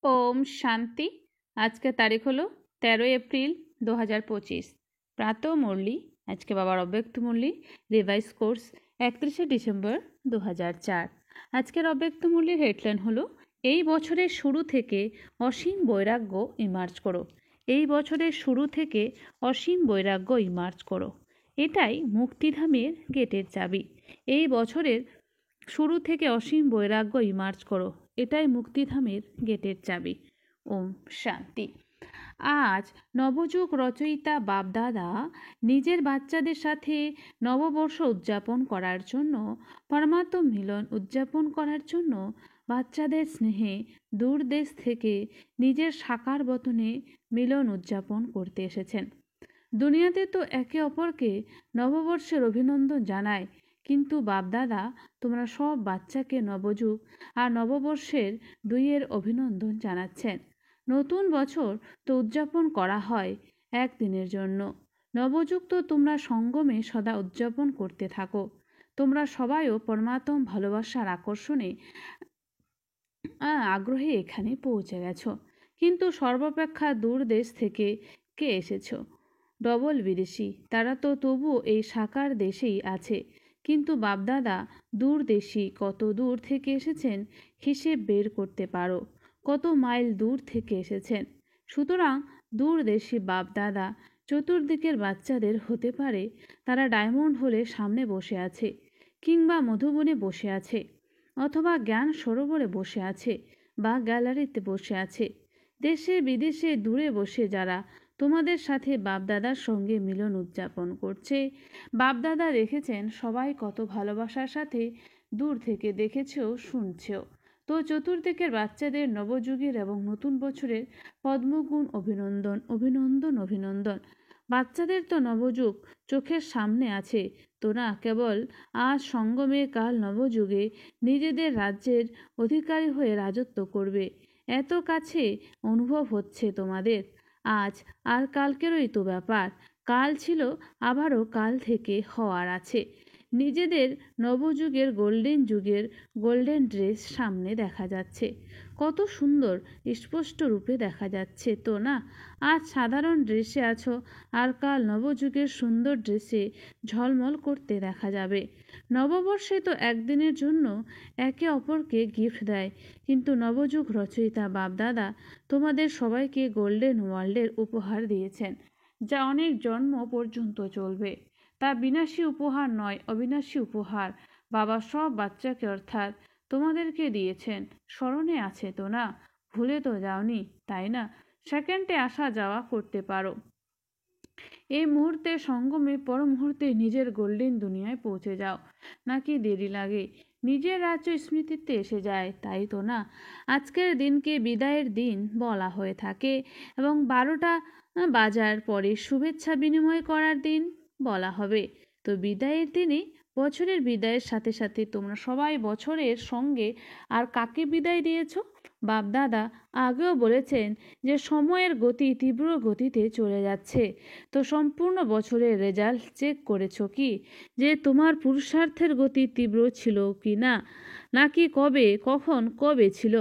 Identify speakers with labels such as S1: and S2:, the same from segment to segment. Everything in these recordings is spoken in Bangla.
S1: ओम शांति। आज का तारीख हलो 13 एप्रिल 2025। प्रातः मुरली आज के बाबार अव्यक्त मुरली रिवाइज कोर्स 31 डिसेम्बर 2004। আজকের অব্যক্ত মূল্যের হেডলাইন হলো এই বছরের শুরু থেকে অসীম বৈরাগ্য ইমার্জ করো। এই বছরের শুরু থেকে অসীম বৈরাগ্য ইমার্জ করো। এটাই মুক্তিধামের গেটের চাবি। এই বছরের শুরু থেকে অসীম বৈরাগ্য ইমার্জ করো। এটাই মুক্তিধামের গেটের চাবি। ওম শান্তি। আজ নবযুগ রচয়িতা বাপদাদা নিজের বাচ্চাদের সাথে নববর্ষ উদযাপন করার জন্য, পরমাত্ম মিলন উদযাপন করার জন্য বাচ্চাদের স্নেহে দূর দেশ থেকে নিজের সাকার বতনে মিলন উদযাপন করতে এসেছেন। দুনিয়াতে তো একে অপরকে নববর্ষের অভিনন্দন জানায়, কিন্তু বাপদাদা তোমরা সব বাচ্চাকে নবযুগ আর নববর্ষের দুইয়ের অভিনন্দন জানাচ্ছেন। নতুন বছর তো উদযাপন করা হয় একদিনের জন্য, নবযুগ তো তোমরা সঙ্গমে সদা উদযাপন করতে থাকো। তোমরা সবাইও পরমাত্ম ভালোবাসার আকর্ষণে আগ্রহে এখানে পৌঁছে গেছো, কিন্তু সর্বাপেক্ষা দূর দেশ থেকে কে এসেছো? ডবল বিদেশি, তারা তো তবুও এই সাকার দেশেই আছে, কিন্তু বাপদাদা দূরদেশী কত দূর থেকে এসেছেন হিসেব বের করতে পারো, কত মাইল দূর থেকে এসেছেন। সুতরাং দূরদেশী বাপদাদা চতুর্দিকের বাচ্চাদের হতে পারে তারা ডায়মন্ড হলে সামনে বসে আছে, কিংবা মধুবনে বসে আছে, অথবা জ্ঞান সরোবরে বসে আছে, বা গ্যালারিতে বসে আছে। দেশে বিদেশে দূরে বসে যারা তোমাদের সাথে বাপদাদার সঙ্গে মিলন উদযাপন করছে, বাপদাদা দেখেছেন সবাই কত ভালোবাসার সাথে দূর থেকে দেখেছেও শুনছেও। তো চতুর্দিকের বাচ্চাদের নবযুগের এবং নতুন বছরের পদ্মগুণ অভিনন্দন, অভিনন্দন, অভিনন্দন। বাচ্চাদের তো নবযুগ চোখের সামনে আছে, তোরা কেবল আজ সঙ্গমে কাল নবযুগে নিজেদের রাজ্যের অধিকারী হয়ে রাজত্ব করবে, এত কাছে অনুভব হচ্ছে তোমাদের। আজ আর কালকেরই তো ব্যাপার, কাল ছিল আবারও কাল থেকে হওয়ার আছে। নিজেদের নবযুগের গোল্ডেন যুগের গোল্ডেন ড্রেস সামনে দেখা যাচ্ছে, কত সুন্দর স্পষ্ট রূপে দেখা যাচ্ছে তো না? আজ সাধারণ ড্রেসে আছো, আর কাল নবযুগের সুন্দর ড্রেসে ঝলমল করতে দেখা যাবে। নববর্ষে তো একদিনের জন্য একে অপরকে গিফট দেয়, কিন্তু নবযুগ রচয়িতা বাপদাদা তোমাদের সবাইকে গোল্ডেন ওয়ার্ল্ডের উপহার দিয়েছেন, যা অনেক জন্ম পর্যন্ত চলবে। তা বিনাশী উপহার নয়, অবিনাশী উপহার বাবা সব বাচ্চাকে অর্থাৎ তোমাদেরকে দিয়েছেন। স্মরণে আছে তো না? ভুলে তো যাওনি, তাই না? সেকেন্ডে আসা যাওয়া করতে পারো। এই মুহূর্তে সঙ্গমে পর মুহূর্তে নিজের গোল্ডেন দুনিয়ায় পৌঁছে যাও, নাকি দেরি লাগে? নিজের রাজ্য স্মৃতিতে এসে যায়, তাই তো না? আজকের দিনকে বিদায়ের দিন বলা হয়ে থাকে, এবং 12টা বাজার পরে শুভেচ্ছা বিনিময় করার দিন বলা হবে। তো বিদায়ের দিনে বছরের বিদায়ের সাথে সাথে তোমরা সবাই বছরের সঙ্গে আর কাকে বিদায় দিয়েছো? বাপদাদা আগেও বলেছেন যে সময়ের গতি তীব্র গতিতে চলে যাচ্ছে। তো সম্পূর্ণ বছরের রেজাল্ট চেক করেছো কি, যে তোমার পুরুষার্থের গতি তীব্র ছিল কি না, নাকি কবে কখন কবে ছিল?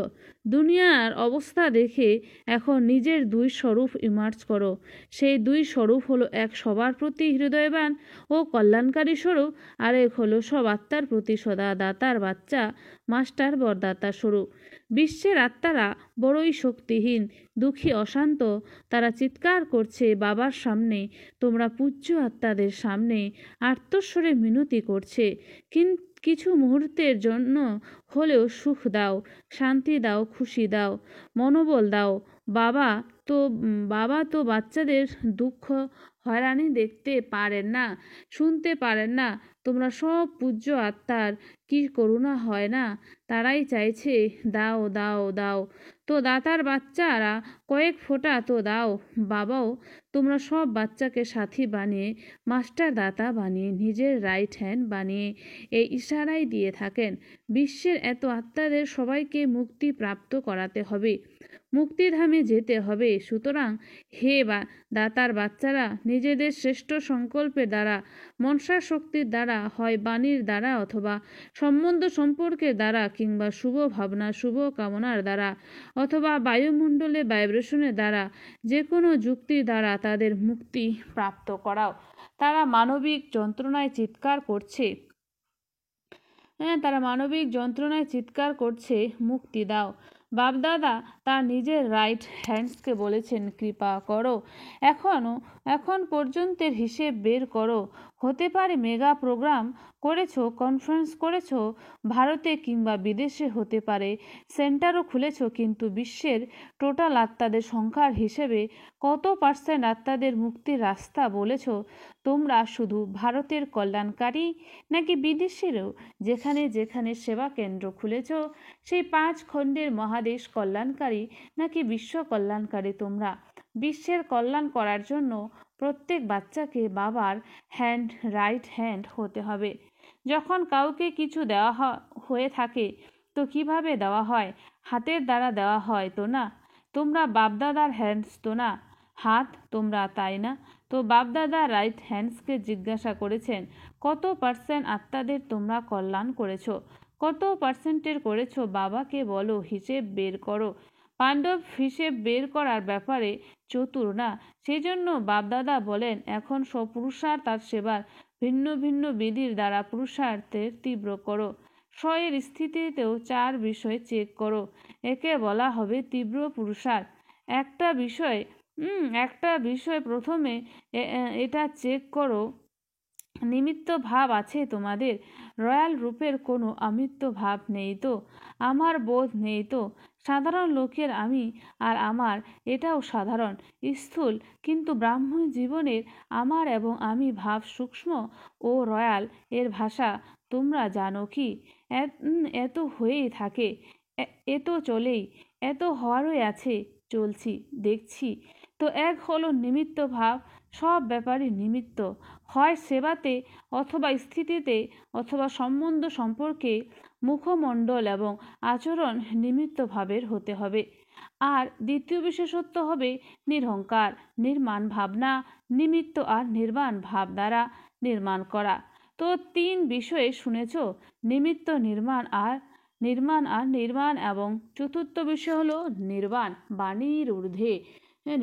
S1: দুনিয়ার অবস্থা দেখে এখন নিজের দুই স্বরূপ ইমার্জ করো। সেই দুই স্বরূপ হলো, এক সবার প্রতি হৃদয়বান ও কল্যাণকারী স্বরূপ, আর এক হলো সব আত্মার প্রতি সদা দাতার বাচ্চা মাস্টার বরদাতা স্বরূপ। বিশ্বের আত্মারা বড়ই শক্তিহীন, দুঃখী, অশান্ত, তারা চিৎকার করছে বাবার সামনে, তোমরা পূজ্য আত্মাদের সামনে আর্তস্বরে মিনতি করছে, কিছু মুহূর্তের জন্য হলেও সুখ দাও, শান্তি দাও, খুশি দাও, মনোবল দাও। বাবা তো বাচ্চাদের দুঃখ হয়রানি দেখতে পারেন না, শুনতে পারেন না। তোমরা সব পূজ্য আত্মার কি করুণা হয় না? তারাই চাইছে দাও দাও দাও। তো দাতার বাচ্চারা কয়েক ফোঁটা তো দাও। বাবাও তোমরা সব বাচ্চাকে সাথী বানিয়ে, মাস্টার দাতা বানিয়ে, নিজের রাইট হ্যান্ড বানিয়ে এই ইশারাই দিয়ে থাকেন। বিশ্বের এত আত্মাদের সবাইকে মুক্তি প্রাপ্ত করাতে হবে, মুক্তিধামে যেতে হবে। সুতরাং হে দাতার বাচ্চারা, নিজেদের শ্রেষ্ঠ সংকল্পের দ্বারা, মনসা শক্তির দ্বারা দ্বারা, হয় বাণীর দ্বারা অথবা সম্বন্ধ সম্পর্কের দ্বারা, কিংবা শুভ ভাবনা শুভ কামনার দ্বারা, অথবা বায়ুমণ্ডলে ভাইব্রেশনের দ্বারা, যে কোনো যুক্তির দ্বারা তাদের মুক্তি প্রাপ্ত করাও। তারা মানবিক যন্ত্রণায় চিৎকার করছে, চিৎকার করছে, মুক্তি দাও। বাপদাদা তার নিজের রাইট হ্যান্ডসকে বলেছেন, কৃপা করো, এখন পর্যন্তের হিসেব বের করো। হতে পারে মেগা প্রোগ্রাম করেছো, কনফারেন্স করেছো ভারতে কিংবা বিদেশে, হতে পারে সেন্টারও খুলেছো, কিন্তু বিশ্বের টোটাল আত্মাদের সংখ্যার হিসেবে কত % আত্মাদের মুক্তির রাস্তা বলেছো তোমরা? শুধু ভারতের কল্যাণকারী নাকি বিদেশেরও? যেখানে যেখানে সেবা কেন্দ্র খুলেছ সেই 5 খণ্ডের মহাদেশ কল্যাণকারী নাকি বিশ্ব কল্যাণকারী তোমরা? বিশ্বের কল্যাণ করার জন্য প্রত্যেক বাচ্চাকে বাবার রাইট হ্যান্ড হতে হবে। যখন কাউকে কিছু দেওয়া হয়ে থাকে তো কিভাবে দেওয়া হয়? হাতের দ্বারা দেওয়া হয় তো না? তোমরা বাপদাদার হ্যান্ডস তো না? হাত তোমরা, তাই না? তো বাপদাদা রাইট হ্যান্ডসকে জিজ্ঞাসা করেছেন, কত % আত্মাদের তোমরা কল্যাণ করেছো? কত % করেছো? বাবাকে বলো, হিসেব বের করো। পাণ্ডব হিসেব বের করার ব্যাপারে চতুর না, সেজন্য বাপদাদা বলেন, এখন স্বপুরুষার্থ আর সেবার ভিন্ন ভিন্ন বিধির দ্বারা পুরুষার্থের তীব্র করো। স্বয়ের স্থিতিতেও 4 বিষয় চেক করো, একে বলা হবে তীব্র পুরুষার্থ। একটা বিষয় প্রথমে এটা চেক করো, নিমিত্ত ভাব আছে তোমাদের? রয়্যাল রূপের কোনো আমিত্ব ভাব নেই তো? আমার বোধ নেই তো? সাধারণ লোকের আমি আর আমার, এটাও সাধারণ স্থূল, কিন্তু ব্রাহ্মণ জীবনের আমার এবং আমি ভাব সূক্ষ্ম ও রয়্যাল এর ভাষা তোমরা জানো কি? এত হয়েই থাকে, এত চলেই, এত হওয়ারই আছে, চলছি, দেখছি তো। এক হলো নিমিত্ত ভাব, সব ব্যাপারই নিমিত্ত, হয় সেবাতে অথবা স্থিতিতে অথবা সম্বন্ধ সম্পর্কে মুখমণ্ডল এবং আচরণ নিমিত্ত ভাবের হতে হবে। আর দ্বিতীয় বিশেষত্ব হবে নিরহংকার, নির্মাণ ভাবনা, নিমিত্ত আর নির্বাণ ভাব দ্বারা নির্মাণ করা। তো 3 বিষয়ে শুনেছ, নিমিত্ত, নির্মাণ আর নির্বাণ, এবং চতুর্থ বিষয় হলো নির্বাণ, বাণীর ঊর্ধ্বে।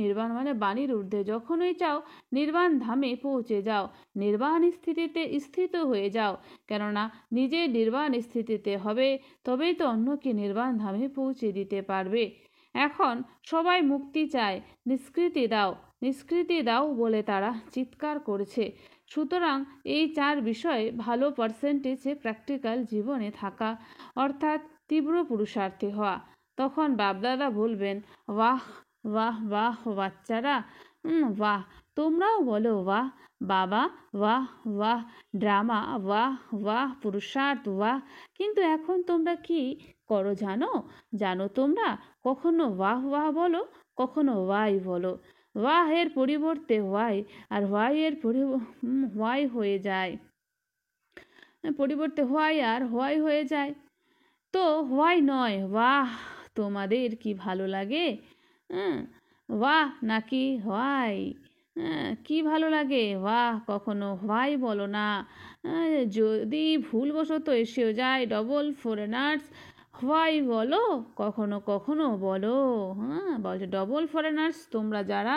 S1: নির্বাণ মানে বাণীর ঊর্ধ্বে। যখনই চাও নির্বাণ ধামে পৌঁছে যাও, নির্বাণ স্থিতিতে স্থিত হয়ে যাও, কেননা নিজে নির্বাণ স্থিতিতে হবে, তবেই তো অন্যকে নির্বাণ ধামে পৌঁছে দিতে পারবে। এখন সবাই মুক্তি চায়, নিষ্কৃতি দাও বলে তারা চিৎকার করছে। সুতরাং এই 4 বিষয়ে ভালো % প্র্যাকটিক্যাল জীবনে থাকা, অর্থাৎ তীব্র পুরুষার্থী হওয়া। তখন বাপদাদা বলবেন, বাহ বাহ বাহ বাচ্চারা, বাহ, তোমরাও বলো বাহ বাবা, বাহ বাহ ড্রামা, বাহ বাহ পুরুষার্থ, বাহ। কিন্তু এখন তোমরা কি করো জানো তোমরা? কখনো বাহ বাহ বলো, কখনো ওয়াই বলো। ওয়াহ এর পরিবর্তে ওয়াই, আর হোয়াই হয়ে যায়, হোয়াই হয়ে যায়। তো হোয়াই নয়, বাহ। তোমাদের কি ভালো লাগে? বাহ নাকি হোয়াই? কি ভালো লাগে? বাহ, কখনো হোয়াই বলো না। যদি ভুলবশত এসেও যায় ডবল ফরেনার্স, হোয়াই বলো, কখনো কখনো বলো। বলছে ডবল ফরেনার্স, তোমরা যারা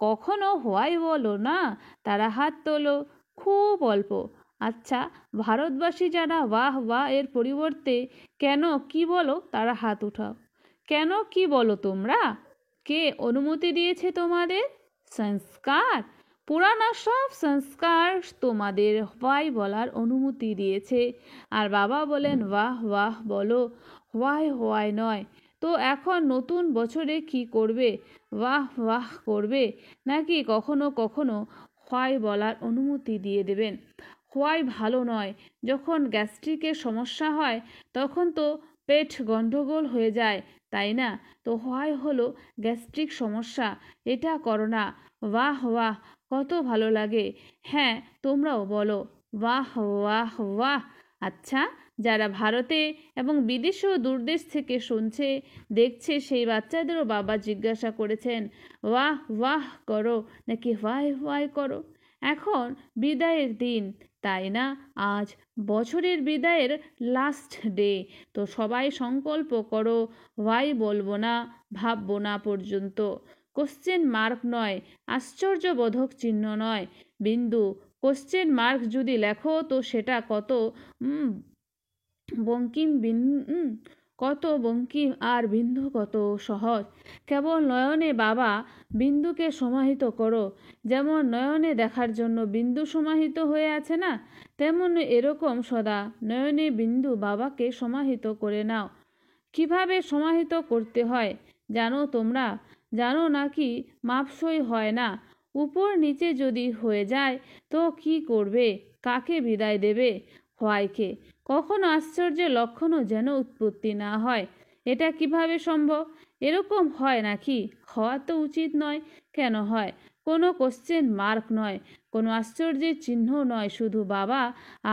S1: কখনো হোয়াই বলো না তারা হাত তোলো, খুব অল্প। আচ্ছা, ভারতবাসী যারা বাহ বাহ এর পরিবর্তে কেন কি বলো তারা হাত উঠাও। কেন কি বলো তোমরা? কে অনুমতি দিয়েছে তোমাদের? সংস্কার, পুরানা সব সংস্কার তোমাদের হোয়াই বলার অনুমতি দিয়েছে। আর বাবা বলেন বাহ বাহ বলো, হোয়াই নয়। তো এখন নতুন বছরে কি করবে? বাহ বাহ করবে, নাকি কখনো কখনো হোয়াই বলার অনুমতি দিয়ে দেবেন? হোয়াই ভালো নয়। যখন গ্যাস্ট্রিকের সমস্যা হয় তখন তো পেট গন্ডগোল হয়ে যায়, তাই না? তো হোয়াই হলো গ্যাস্ট্রিক সমস্যা, এটা করো না। বাহ বাহ, কত ভালো লাগে। হ্যাঁ, তোমরাও বলো বাহ বাহ বাহ। আচ্ছা, যারা ভারতে এবং বিদেশেও দূরদেশ থেকে শুনছে দেখছে, সেই বাচ্চাদেরও বাবা জিজ্ঞাসা করেছেন, ওয়াহ ওয়াহ করো নাকি হোয়াই হোয়াই করো? এখন বিদায়ের দিন, তাই না? আজ বছরের বিদায়ের লাস্ট ডে, তো সবাই সংকল্প করো, ভাই বলবো না, ভাববো না পর্যন্ত। কোশ্চেন মার্ক নয়, আশ্চর্যবোধক চিহ্ন নয়, বিন্দু। কোশ্চেন মার্ক যদি লেখো তো সেটা বঙ্কিম কত বঙ্কিম আর বিন্দু কত সহজ। কেবল নয়নে বাবা বিন্দুকে সমাহিত করো। যেমন নয়নে দেখার জন্য বিন্দু সমাহিত হয়ে আছে না, তেমন এরকম সদা নয়নে বিন্দু বাবাকে সমাহিত করে নাও। কিভাবে সমাহিত করতে হয় জানো তোমরা? জানো নাকি মাপসই হয় না? উপর নিচে যদি হয়ে যায় তো কি করবে? কাকে বিদায় দেবে? ভয়কে। কখনো আশ্চর্যের লক্ষণও যেন উৎপত্তি না হয়। এটা কিভাবে সম্ভব? এরকম হয় নাকি? হওয়া তো উচিত নয়। কেন হয়? কোনো কোশ্চেন মার্ক নয়, কোনো আশ্চর্যের চিহ্ন নয়, শুধু বাবা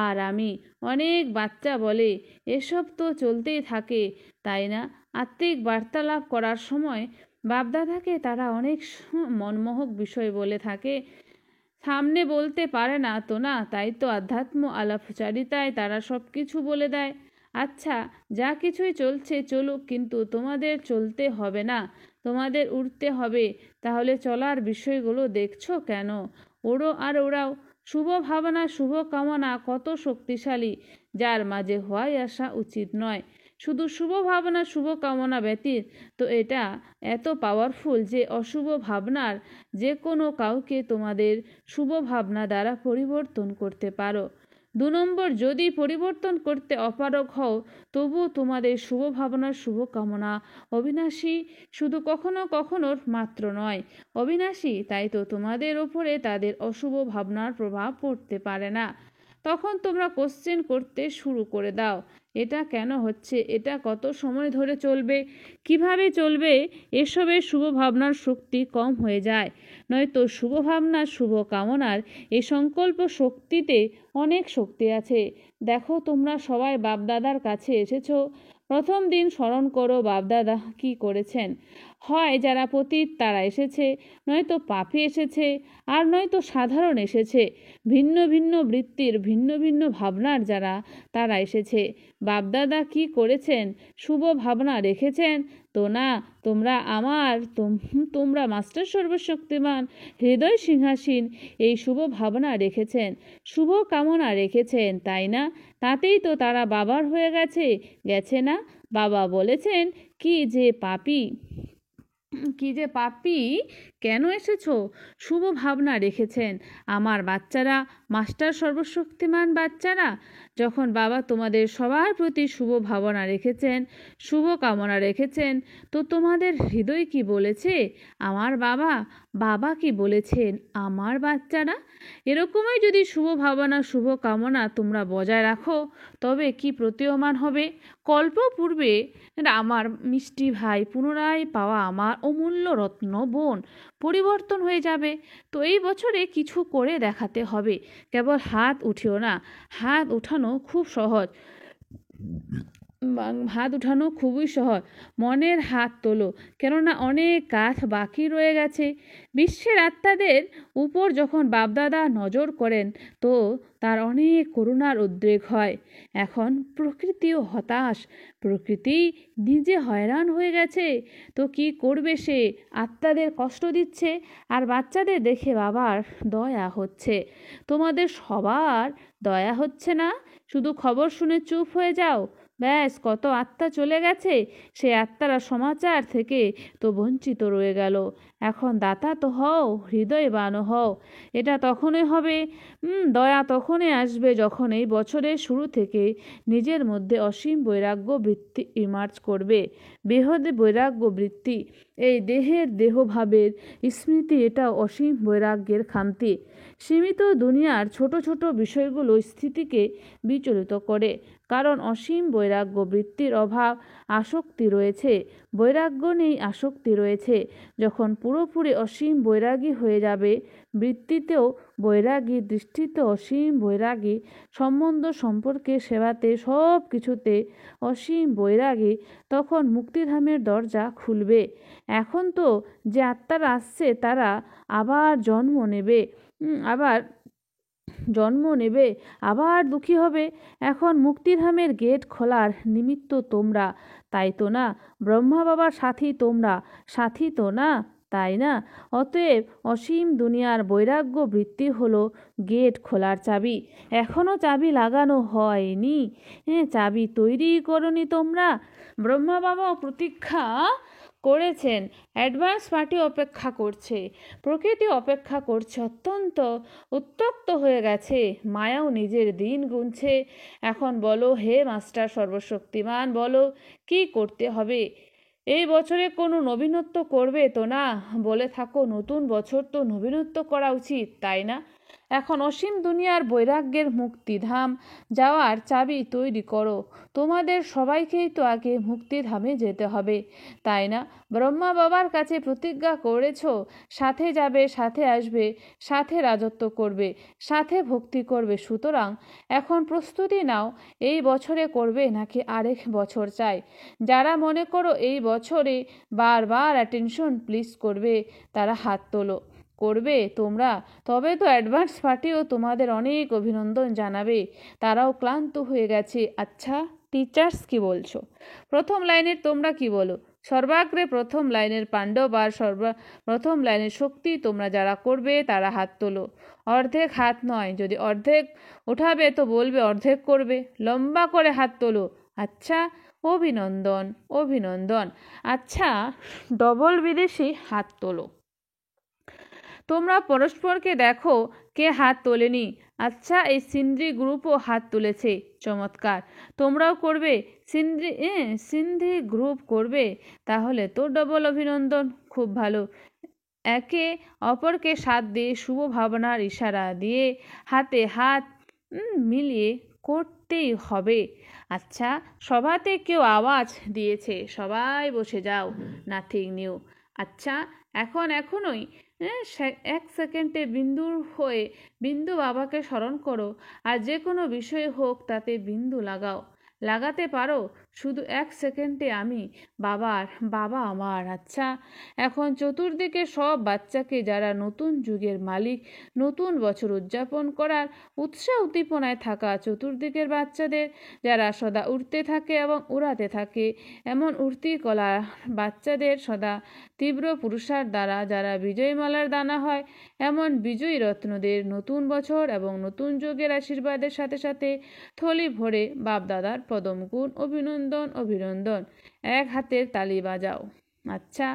S1: আর আমি। অনেক বাচ্চা বলে এসব তো চলতেই থাকে, তাই না? আত্মিক বার্তালাপ করার সময় বাপদাদাকে তারা অনেক মনমোহক বিষয় বলে থাকে, সামনে বলতে পারে না তো না, তাই তো আধ্যাত্ম আলাপচারিতায় তারা সব কিছু বলে দেয়। আচ্ছা, যা কিছুই চলছে চলুক, কিন্তু তোমাদের চলতে হবে না, তোমাদের উঠতে হবে। তাহলে চলার বিষয়গুলো দেখছো কেন? ওড়ো আর ওড়াও। শুভ ভাবনা, শুভ কামনা কত শক্তিশালী, যার মাঝে হওয়াই আসা উচিত নয়। শুধু শুভ ভাবনা, শুভ কামনা ব্যতীত তো এটা এত পাওয়ারফুল যে অশুভ ভাবনার যে কোনো কাউকে তোমাদের শুভ ভাবনা দ্বারা পরিবর্তন করতে পারো। 2 নম্বর, যদি পরিবর্তন করতে অপারগ হও তবুও তোমাদের শুভ ভাবনার শুভ কামনা অবিনাশী, শুধু কখনো কখনো মাত্র নয়, অবিনাশী। তাই তো তোমাদের ওপরে তাদের অশুভ ভাবনার প্রভাব পড়তে পারে না। তখন তোমরা কোশ্চেন করতে শুরু করে দাও, এটা কেন হচ্ছে, এটা কত সময় ধরে চলবে, কিভাবে চলবে? এসবের শুভ ভাবনার শক্তি কম হয়ে যায়। নয়তো শুভ ভাবনা, শুভ কামনার এই সংকল্প শক্তিতে অনেক শক্তি আছে। দেখো, তোমরা সবাই বাপদাদার কাছে এসেছো। প্রথম দিন স্মরণ করো বাপদাদা কি করেছেন। হয় যারা পতিত তারা এসেছে, নয়তো পাপী এসেছে, আর নয়তো সাধারণ এসেছে। ভিন্ন ভিন্ন বৃত্তির, ভিন্ন ভিন্ন ভাবনার যারা, তারা এসেছে। বাপদাদা কি করেছেন? শুভ ভাবনা রেখেছেন তো না? তোমরা আমার, তোমরা মাস্টার সর্বশক্তিমান হৃদয় সিংহাসীন এই শুভ ভাবনা রেখেছেন, শুভ কামনা রেখেছেন, তাই না? তাতেই তো তারা বাবার হয়ে গেছে না? বাবা বলেছেন কি যে পাপী কেন এসেছো? শুভ ভাবনা রেখেছেন আমার বাচ্চারা, মাস্টার সর্বশক্তিমান বাচ্চারা। যখন বাবা তোমাদের সবার প্রতি শুভ ভাবনা রেখেছেন, শুভ কামনা রেখেছেন, তো তোমাদের হৃদয় কি বলেছে? আমার বাবা। বাবা কি বলেছেন? আমার বাচ্চারা। এরকমই যদি শুভ ভাবনা, শুভ কামনা তোমরা বজায় রাখো, তবে কি প্রতীয়মান হবে? কল্প পূর্বে আমার মিষ্টি ভাই, পুনরায় পাওয়া আমার অমূল্য রত্ন বোন পরিবর্তন হয়ে যাবে। তো এই বছরে কিছু করে দেখাতে হবে। কেবল হাত উঠিও না। হাত উঠানো খুব সহজ, হাত উঠানো খুবই সহজ। মনের হাত তোলো, কেননা অনেক কাজ বাকি রয়ে গেছে। বিশ্বের আত্মাদের উপর যখন বাপদাদা নজর করেন তো তার অনেক করুণার উদ্রেক হয়। এখন প্রকৃতিও হতাশ, প্রকৃতি নিজে হয়রান হয়ে গেছে। তো কি করবে সে? আত্মাদের কষ্ট দিচ্ছে, আর বাচ্চাদের দেখে বাবার দয়া হচ্ছে। তোমাদের সবার দয়া হচ্ছে না? শুধু খবর শুনে চুপ হয়ে যাও। ব্যাস, কত আত্মা চলে গেছে, সে আত্মারা সমাচার থেকে তো বঞ্চিত রয়ে গেল। এখন দাতা তো হও, হৃদয়বান হও। এটা তখনই হবে, দয়া তখনই আসবে যখন এই বছরের শুরু থেকে নিজের মধ্যে অসীম বৈরাগ্য বৃত্তি ইমার্জ করবে। বেহদে বৈরাগ্য বৃত্তি, এই দেহের দেহভাবের স্মৃতি, এটা অসীম বৈরাগ্যের খান্তি। সীমিত দুনিয়ার ছোট ছোট বিষয়গুলো স্থিতিকে বিচলিত করে, কারণ অসীম বৈরাগ্য বৃত্তির অভাব। আসক্তি রয়েছে, বৈরাগ্য নেই, আসক্তি রয়েছে। যখন পুরোপুরি অসীম বৈরাগী হয়ে যাবে, বৃত্তিতেও বৈরাগী, দৃষ্টিতে অসীম বৈরাগী, সম্বন্ধ সম্পর্কে, সেবাতে, সব কিছুতে অসীম বৈরাগী, তখন মুক্তিধামের দরজা খুলবে। এখন তো যে আত্মারা আসছে তারা আবার জন্ম নেবে, আবার জন্ম নেবে, আবার দুঃখী হবে। এখন মুক্তিধামের গেট খোলার নিমিত্ত তোমরা, তাই তো না? ব্রহ্মা বাবার সাথী তোমরা, সাথী তো না, তাই না? অতএব অসীম দুনিয়ার বৈরাগ্য বৃত্তি হলো গেট খোলার চাবি। এখনও চাবি লাগানো হয়নি, চাবি তৈরি করনি তোমরা। ব্রহ্মা বাবাও প্রতীক্ষা করেছেন, অ্যাডভান্স পার্টি অপেক্ষা করছে, প্রকৃতি অপেক্ষা করছে, অত্যন্ত উত্তপ্ত হয়ে গেছে। মায়াও নিজের দিন গুনছে। এখন বলো হে মাস্টার সর্বশক্তিমান, বলো কি করতে হবে? এই বছরে কোনো নবীনত্ব করবে তো না? বলে থাকো নতুন বছর তো নবীনত্ব করা উচিত, তাই না? এখন অসীম দুনিয়ার বৈরাগ্যের মুক্তিধাম যাওয়ার চাবি তৈরি করো। তোমাদের সবাইকেই তো আগে মুক্তিধামে যেতে হবে, তাই না? ব্রহ্মা বাবার কাছে প্রতিজ্ঞা করেছ, সাথে যাবে, সাথে আসবে, সাথে রাজত্ব করবে, সাথে ভক্তি করবে। সুতরাং এখন প্রস্তুতি নাও, এই বছরে করবে নাকি আরেক বছর চাই? যারা মনে করো এই বছরে বারবার অ্যাটেনশন প্লিজ করবে, তারা হাত তোলো। করবে তোমরা? তবে তো অ্যাডভান্স পার্টিও তোমাদের অনেক অভিনন্দন জানাবে, তারাও ক্লান্ত হয়ে গেছে। আচ্ছা টিচার্স কি বলছো? প্রথম লাইনের তোমরা কি বলো? সর্বাগ্রে প্রথম লাইনের পাণ্ডব আর প্রথম লাইনের শক্তি তোমরা যারা করবে তারা হাত তোলো। অর্ধেক হাত নয়, যদি অর্ধেক উঠাবে তো বলবে অর্ধেক করবে। লম্বা করে হাত তোলো। আচ্ছা, অভিনন্দন, অভিনন্দন। আচ্ছা, ডবল বিদেশি হাত তোলো। তোমরা পরস্পরকে দেখো কে হাত তোলেনি। আচ্ছা, এই সিন্ধ্রি গ্রুপও হাত তুলেছে, চমৎকার। তোমরাও করবে? সিন্ধি গ্রুপ করবে? তাহলে তো ডবল অভিনন্দন, খুব ভালো। একে অপরকে সাথ দিয়ে শুভ ভাবনার ইশারা দিয়ে হাতে হাত মিলিয়ে করতেই হবে। আচ্ছা, সভাতে কেউ আওয়াজ দিয়েছে, সবাই বসে যাও, নাথিং নিউ। আচ্ছা, এখনই এক সেকেন্ডে বিন্দুর হয়ে বিন্দু বাবাকে স্মরণ করো, আর যে কোনো বিষয় হোক তাতে বিন্দু লাগাও। লাগাতে পারো? শুধু এক সেকেন্ডে আমি বাবার, বাবা আমার। আচ্ছা, এখন চতুর্দিকে সব বাচ্চাকে, যারা নতুন যুগের মালিক, নতুন বছর উদযাপন করার উৎসাহ উদ্দীপনায় থাকা চতুর্দিকের বাচ্চাদের, যারা সদা উড়তে থাকে এবং উড়াতে থাকে, এমন উড়তি কলা বাচ্চাদের, সদা তীব্র পুরুষার দ্বারা যারা বিজয়মালার দানা হয়, এমন বিজয়ী রত্নদের নতুন বছর এবং নতুন যুগের আশীর্বাদের সাথে সাথে থলি ভরে বাপদাদার পদমগুণ অভিনন্দন, অভিনন্দন। এক হাতের তালি বাজাও। আচ্ছা,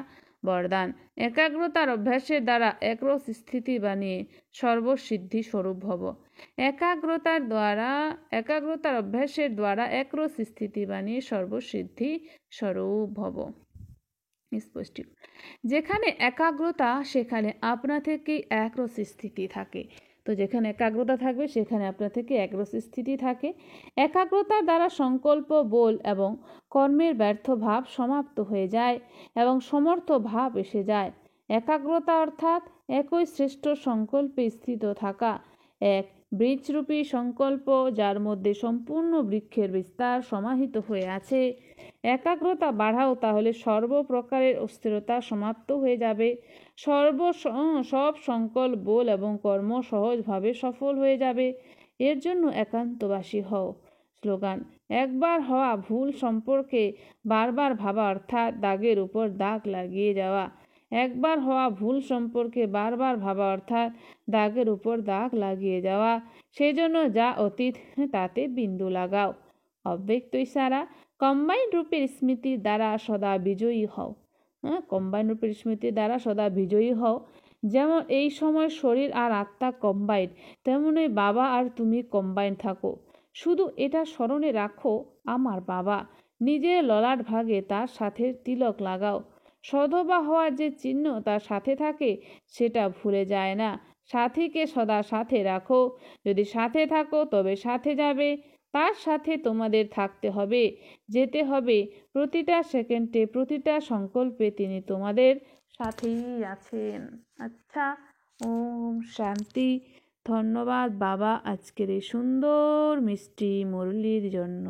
S1: বরদান, একাগ্রতার অভ্যাসের দ্বারা একরস স্থিতি বানিয়ে সর্বসিদ্ধি স্বরূপ ভব। একাগ্রতার অভ্যাসের দ্বারা একরস স্থিতি বানিয়ে সর্বসিদ্ধি স্বরূপ ভব। স্পষ্ট। যেখানে একাগ্রতা সেখানে আপনা থেকেই একরস স্থিতি থাকে। তো যেখানে একাগ্রতা থাকবে সেখানে আপনা থেকে একরস স্থিতি থাকে। একাগ্রতার দ্বারা সংকল্প, বল এবং কর্মের ব্যর্থ ভাব সমাপ্ত হয়ে যায় এবং সমর্থ ভাব এসে যায়। একাগ্রতা অর্থাৎ একই শ্রেষ্ঠ সংকল্পে স্থিত থাকা, এক বীজরূপী সংকল্প যার মধ্যে সম্পূর্ণ বৃক্ষের বিস্তার সমাহিত হয়ে আছে। একাগ্রতা বাড়াও, তাহলে সর্বপ্রকারের অস্থিরতা সমাপ্ত হয়ে যাবে। সব সংকল্প, বল এবং কর্ম সহজভাবে সফল হয়ে যাবে। এর জন্য একান্তবাসী হও। স্লোগান: একবার হওয়া ভুল সম্পর্কে বারবার ভাবা, অর্থাৎ দাগের উপর দাগ লাগিয়ে যাওয়া। একবার হওয়া ভুল সম্পর্কে বারবার ভাবা, অর্থাৎ দাগের উপর দাগ লাগিয়ে যাওয়া। সেই জন্য যা অতীত তাতে বিন্দু লাগাও। অব্যক্ত ইশারা: কম্বাইন্ড রূপের স্মৃতির দ্বারা সদা বিজয়ী হও। কম্বাইন্ড রূপের স্মৃতির দ্বারা সদা বিজয়ী হও। যেমন এই সময় শরীর আর আত্মা কম্বাইন্ড, তেমনই বাবা আর তুমি কম্বাইন্ড থাকো। শুধু এটা স্মরণে রাখো, আমার বাবা। নিজের ললাট ভাগে তার সাথে তিলক লাগাও। সধবা হওয়ার যে চিহ্ন তার সাথে থাকে সেটা ভুলে যায় না। সাথীকে সদা সাথে রাখো। যদি সাথে থাকো তবে সাথে যাবে, তার সাথে তোমাদের থাকতে হবে, যেতে হবে। প্রতিটা সেকেন্ডে, প্রতিটা সংকল্পে তিনি তোমাদের সাথেই আছেন। আচ্ছা, ওম শান্তি। ধন্যবাদ বাবা আজকের এই সুন্দর মিষ্টি মুরলির জন্য।